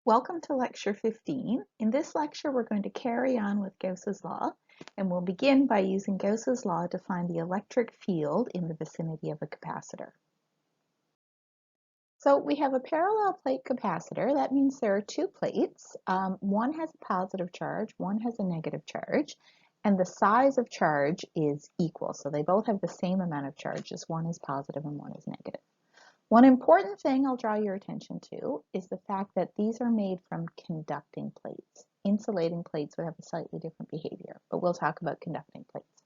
Welcome to lecture 15. In this lecture, we're going to carry on with Gauss's law, and we'll begin by using Gauss's law to find the electric field in the vicinity of a capacitor. So we have a parallel plate capacitor. That means there are two plates. One has a positive charge, one has a negative charge, and the size of charge is equal. So they both have the same amount of charge, just one is positive and one is negative. One important thing I'll draw your attention to is the fact that these are made from conducting plates. Insulating plates would have a slightly different behavior, but we'll talk about conducting plates.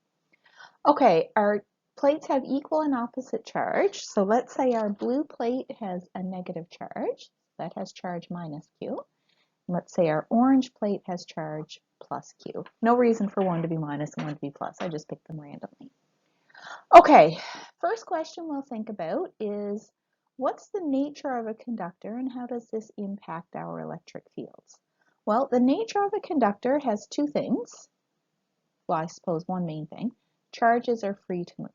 Okay, our plates have equal and opposite charge. So let's say our blue plate has a negative charge. That has charge minus Q. Let's say our orange plate has charge plus Q. No reason for one to be minus and one to be plus. I just picked them randomly. Okay, first question we'll think about is, what's the nature of a conductor and how does this impact our electric fields? Well, the nature of a conductor has two things. Well, I suppose one main thing. Charges are free to move.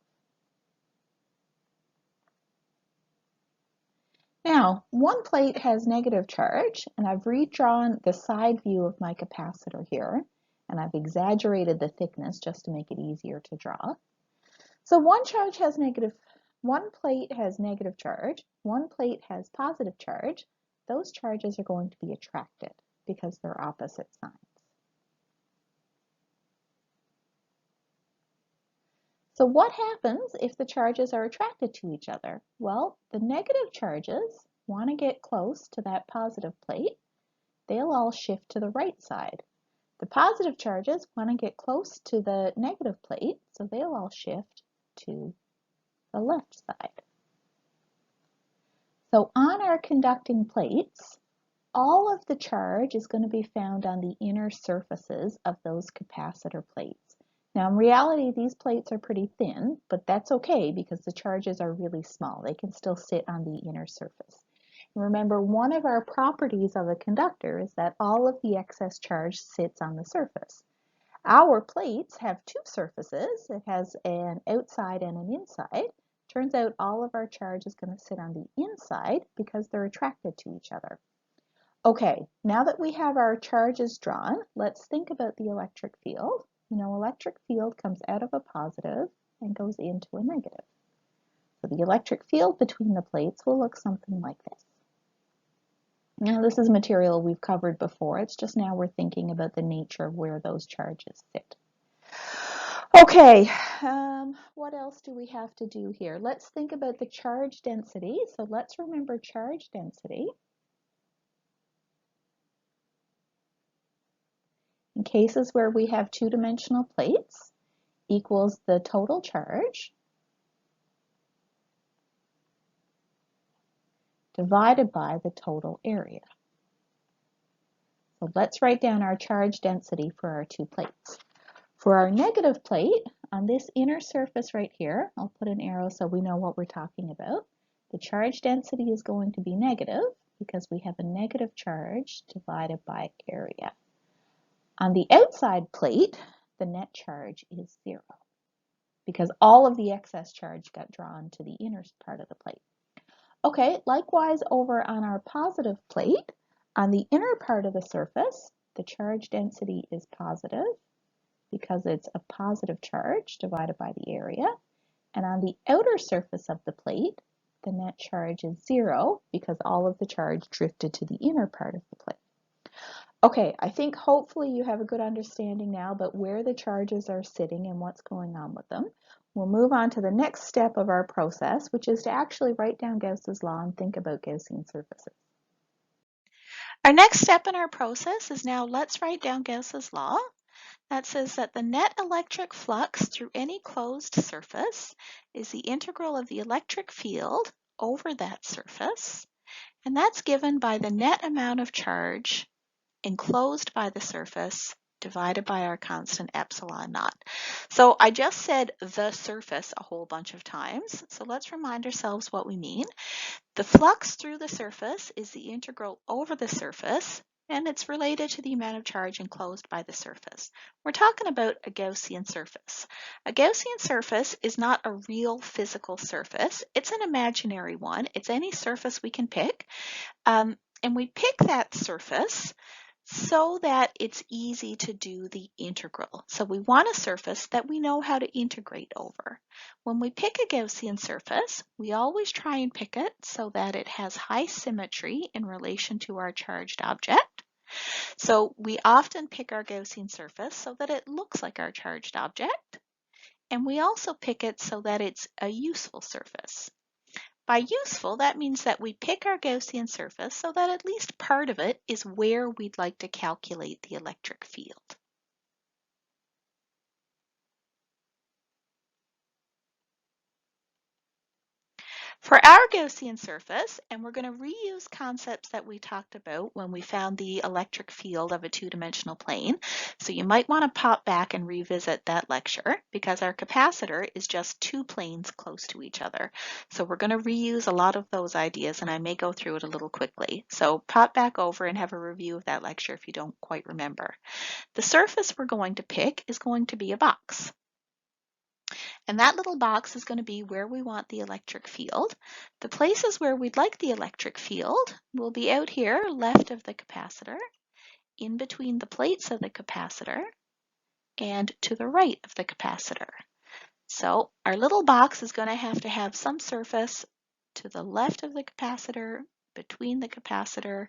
Now, one plate has negative charge, and I've redrawn the side view of my capacitor here, and I've exaggerated the thickness just to make it easier to draw. So one plate has negative charge, one plate has positive charge. Those charges are going to be attracted because they're opposite signs. So what happens if the charges are attracted to each other? Well, the negative charges want to get close to that positive plate. They'll all shift to the right side. The positive charges want to get close to the negative plate, so they'll all shift to the left side. So on our conducting plates, all of the charge is going to be found on the inner surfaces of those capacitor plates. Now in reality, these plates are pretty thin, but that's okay because the charges are really small. They can still sit on the inner surface. And remember, one of our properties of a conductor is that all of the excess charge sits on the surface. Our plates have two surfaces. It has an outside and an inside. Turns out all of our charge is going to sit on the inside because they're attracted to each other. Okay, now that we have our charges drawn, let's think about the electric field. You know, electric field comes out of a positive and goes into a negative. So the electric field between the plates will look something like this. Now this is material we've covered before. It's just now we're thinking about the nature of where those charges sit. Okay, what else do we have to do here? Let's think about the charge density. So let's remember charge density. In cases where we have two-dimensional plates, equals the total charge divided by the total area. So let's write down our charge density for our two plates. For our negative plate, on this inner surface right here, I'll put an arrow so we know what we're talking about. The charge density is going to be negative because we have a negative charge divided by area. On the outside plate, the net charge is 0 because all of the excess charge got drawn to the inner part of the plate. Okay, likewise over on our positive plate, on the inner part of the surface, the charge density is positive because it's a positive charge divided by the area. And on the outer surface of the plate, the net charge is 0 because all of the charge drifted to the inner part of the plate. Okay, I think hopefully you have a good understanding now about where the charges are sitting and what's going on with them. We'll move on to the next step of our process, which is to actually write down Gauss's law and think about Gaussian surfaces. Our next step in our process is now let's write down Gauss's law. That says that the net electric flux through any closed surface is the integral of the electric field over that surface, and that's given by the net amount of charge enclosed by the surface divided by our constant epsilon naught. So I just said the surface a whole bunch of times, so let's remind ourselves what we mean. The flux through the surface is the integral over the surface, and it's related to the amount of charge enclosed by the surface. We're talking about a Gaussian surface. A Gaussian surface is not a real physical surface. It's an imaginary one. It's any surface we can pick. And we pick that surface so that it's easy to do the integral. So we want a surface that we know how to integrate over. When we pick a Gaussian surface, we always try and pick it so that it has high symmetry in relation to our charged object. So we often pick our Gaussian surface so that it looks like our charged object. And we also pick it so that it's a useful surface. By useful, that means that we pick our Gaussian surface so that at least part of it is where we'd like to calculate the electric field. For our Gaussian surface, and we're going to reuse concepts that we talked about when we found the electric field of a two-dimensional plane. So you might want to pop back and revisit that lecture because our capacitor is just two planes close to each other. So we're going to reuse a lot of those ideas, and I may go through it a little quickly. So pop back over and have a review of that lecture if you don't quite remember. The surface we're going to pick is going to be a box. And that little box is going to be where we want the electric field. The places where we'd like the electric field will be out here left of the capacitor, in between the plates of the capacitor, and to the right of the capacitor. So our little box is going to have some surface to the left of the capacitor, between the capacitor,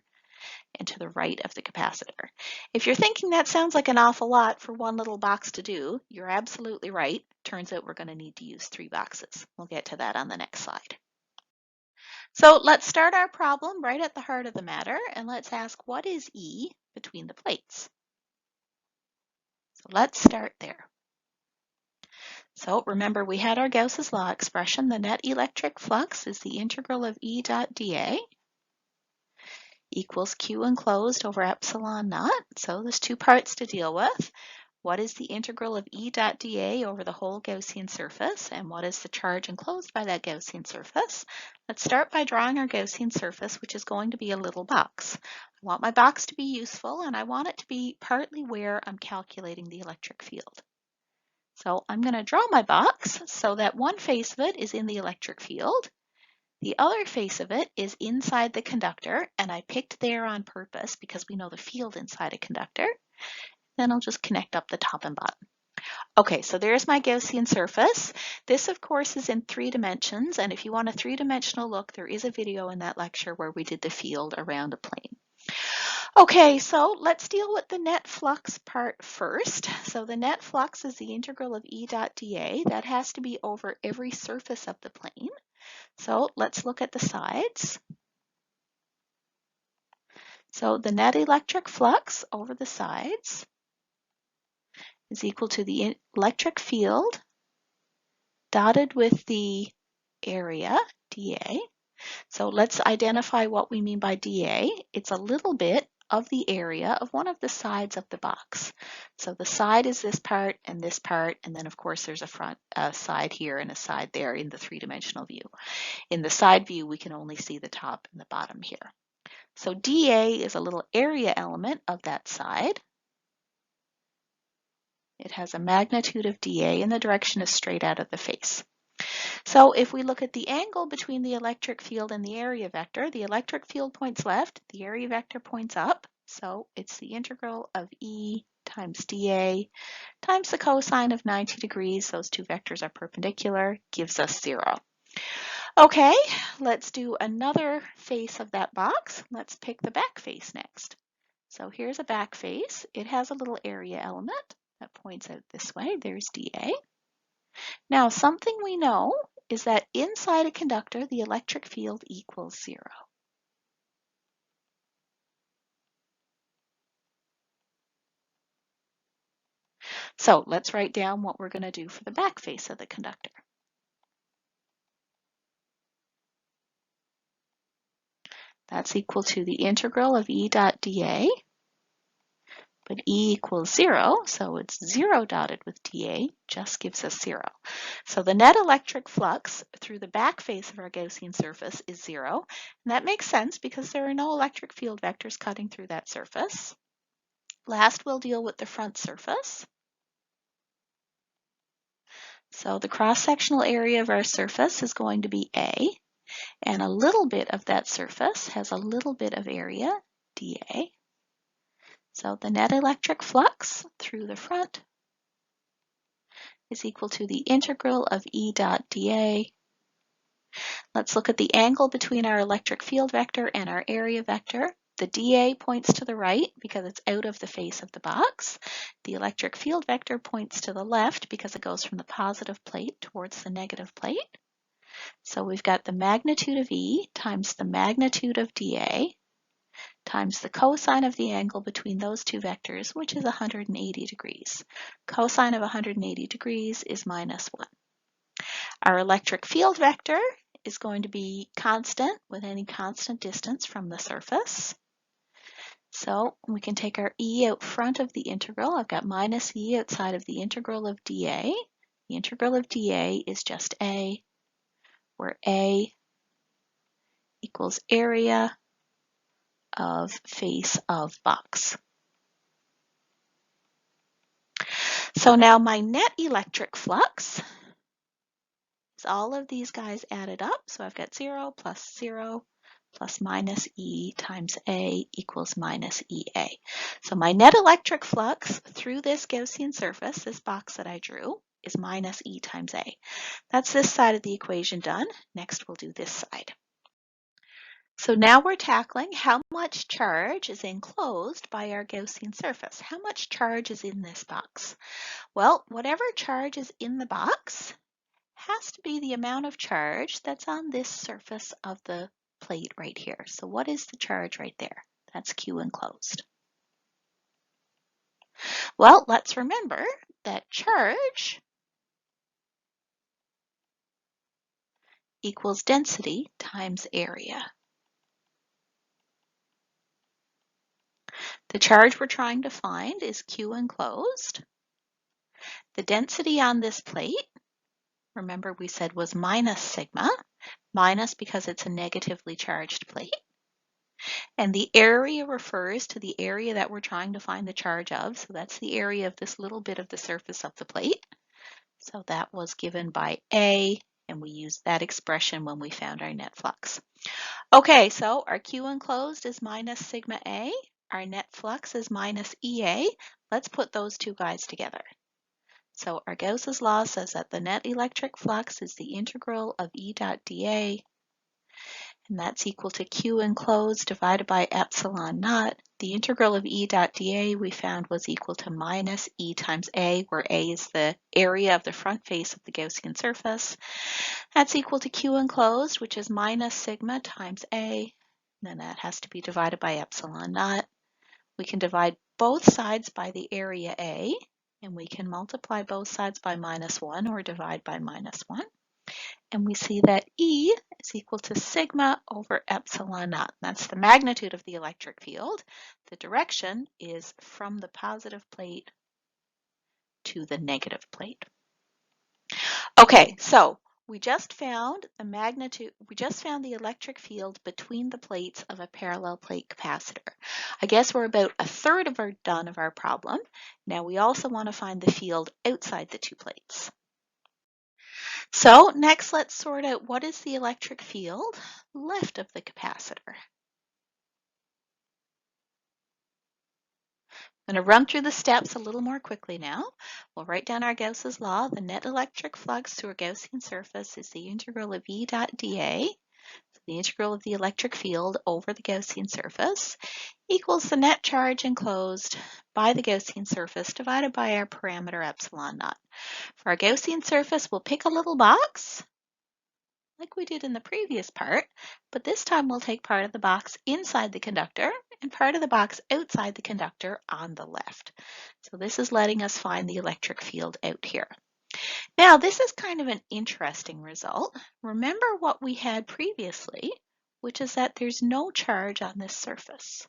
and to the right of the capacitor. If you're thinking that sounds like an awful lot for one little box to do, you're absolutely right. Turns out we're going to need to use 3 boxes. We'll get to that on the next slide. So let's start our problem right at the heart of the matter, and let's ask what is E between the plates? So let's start there. So remember, we had our Gauss's law expression. The net electric flux is the integral of E dot dA equals Q enclosed over epsilon naught. So there's 2 parts to deal with. What is the integral of E dot dA over the whole Gaussian surface? And what is the charge enclosed by that Gaussian surface? Let's start by drawing our Gaussian surface, which is going to be a little box. I want my box to be useful, and I want it to be partly where I'm calculating the electric field. So I'm going to draw my box so that one face of it is in the electric field. The other face of it is inside the conductor, and I picked there on purpose because we know the field inside a conductor. Then I'll just connect up the top and bottom. Okay, so there's my Gaussian surface. This, of course, is in 3 dimensions, and if you want a 3-dimensional look, there is a video in that lecture where we did the field around a plane. Okay, so let's deal with the net flux part first. So the net flux is the integral of E dot dA. That has to be over every surface of the plane. So let's look at the sides. So the net electric flux over the sides is equal to the electric field dotted with the area, dA. So let's identify what we mean by dA. It's a little bit of the area of one of the sides of the box. So the side is this part, and then of course there's a side here and a side there in the 3-dimensional view. In the side view, we can only see the top and the bottom here. So dA is a little area element of that side. It has a magnitude of dA, and the direction is straight out of the face. So if we look at the angle between the electric field and the area vector, the electric field points left, the area vector points up. So it's the integral of E times dA times the cosine of 90 degrees. Those 2 vectors are perpendicular, gives us 0. Okay, let's do another face of that box. Let's pick the back face next. So here's a back face. It has a little area element that points out this way. There's dA. Now, something we know is that inside a conductor, the electric field equals 0. So let's write down what we're going to do for the back face of the conductor. That's equal to the integral of E dot dA, but E equals 0, so it's 0 dotted with dA just gives us 0. So the net electric flux through the back face of our Gaussian surface is 0, and that makes sense because there are no electric field vectors cutting through that surface. Last, we'll deal with the front surface. So the cross-sectional area of our surface is going to be A, And a little bit of that surface has a little bit of area, dA. So the net electric flux through the front is equal to the integral of E dot dA. Let's look at the angle between our electric field vector and our area vector. The dA points to the right because it's out of the face of the box. The electric field vector points to the left because it goes from the positive plate towards the negative plate. So we've got the magnitude of E times the magnitude of dA times the cosine of the angle between those two vectors, which is 180 degrees. Cosine of 180 degrees is minus 1. Our electric field vector is going to be constant with any constant distance from the surface. So we can take our E out front of the integral. I've got minus E outside of the integral of dA. The integral of dA is just A, where A equals area of face of box. So now my net electric flux is all of these guys added up. So I've got 0 plus minus E times A equals minus EA. So my net electric flux through this Gaussian surface, this box that I drew, is minus E times A. That's this side of the equation done. Next we'll do this side. So now we're tackling how much charge is enclosed by our Gaussian surface. How much charge is in this box? Well, whatever charge is in the box has to be the amount of charge that's on this surface of the plate right here. So what is the charge right there? That's Q enclosed. Well, let's remember that charge equals density times area. The charge we're trying to find is Q enclosed. The density on this plate, remember we said was minus sigma, minus because it's a negatively charged plate. And the area refers to the area that we're trying to find the charge of. So that's the area of this little bit of the surface of the plate. So that was given by A, and we used that expression when we found our net flux. Okay, so our Q enclosed is minus sigma A. Our net flux is minus EA. Let's put those two guys together. So our Gauss's law says that the net electric flux is the integral of E dot dA, and that's equal to Q enclosed divided by epsilon naught. The integral of E dot dA we found was equal to minus E times A, where A is the area of the front face of the Gaussian surface. That's equal to Q enclosed, which is minus sigma times A. Then that has to be divided by epsilon naught. We can divide both sides by the area A, and we can multiply both sides by minus 1 or divide by minus 1. And we see that E is equal to sigma over epsilon naught. That's the magnitude of the electric field. The direction is from the positive plate to the negative plate. Okay, so we just found the magnitude, we just found the electric field between the plates of a parallel plate capacitor. I guess we're about a third done of our problem. Now we also want to find the field outside the two plates. So next, let's sort out what is the electric field left of the capacitor. I'm going to run through the steps a little more quickly now. We'll write down our Gauss's law. The net electric flux through a Gaussian surface is the integral of E dot dA, the integral of the electric field over the Gaussian surface, equals the net charge enclosed by the Gaussian surface divided by our parameter epsilon naught. For our Gaussian surface, we'll pick a little box like we did in the previous part, but this time we'll take part of the box inside the conductor and part of the box outside the conductor on the left. So this is letting us find the electric field out here. Now this is kind of an interesting result. Remember what we had previously, which is that there's no charge on this surface.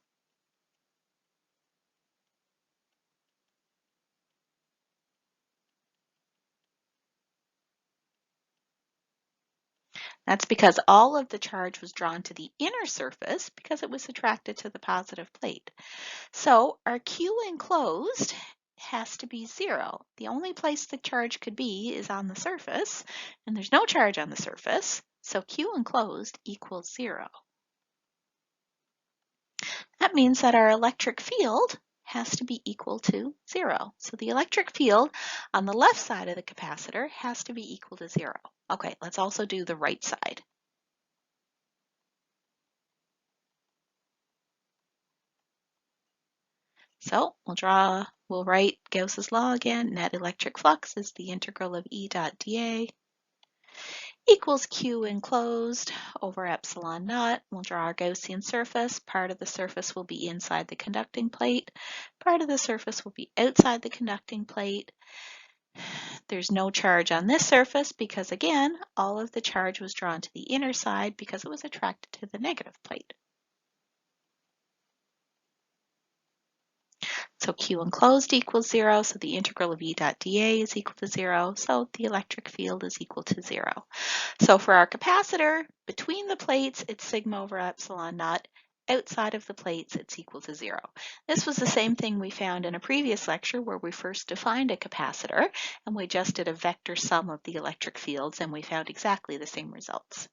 That's because all of the charge was drawn to the inner surface because it was attracted to the positive plate. So our Q enclosed has to be 0. The only place the charge could be is on the surface, and there's no charge on the surface, So Q enclosed equals 0. That means that our electric field has to be equal to 0. So the electric field on the left side of the capacitor has to be equal to 0. Okay, let's also do the right side. So we'll write Gauss's law again. Net electric flux is the integral of E dot dA equals Q enclosed over epsilon naught. We'll draw our Gaussian surface. Part of the surface will be inside the conducting plate. Part of the surface will be outside the conducting plate. There's no charge on this surface because, again, all of the charge was drawn to the inner side because it was attracted to the negative plate. So Q enclosed equals 0, so the integral of E dot dA is equal to 0, so the electric field is equal to 0. So for our capacitor, between the plates, it's sigma over epsilon naught. Outside of the plates, it's equal to 0. This was the same thing we found in a previous lecture where we first defined a capacitor, and we just did a vector sum of the electric fields, and we found exactly the same results.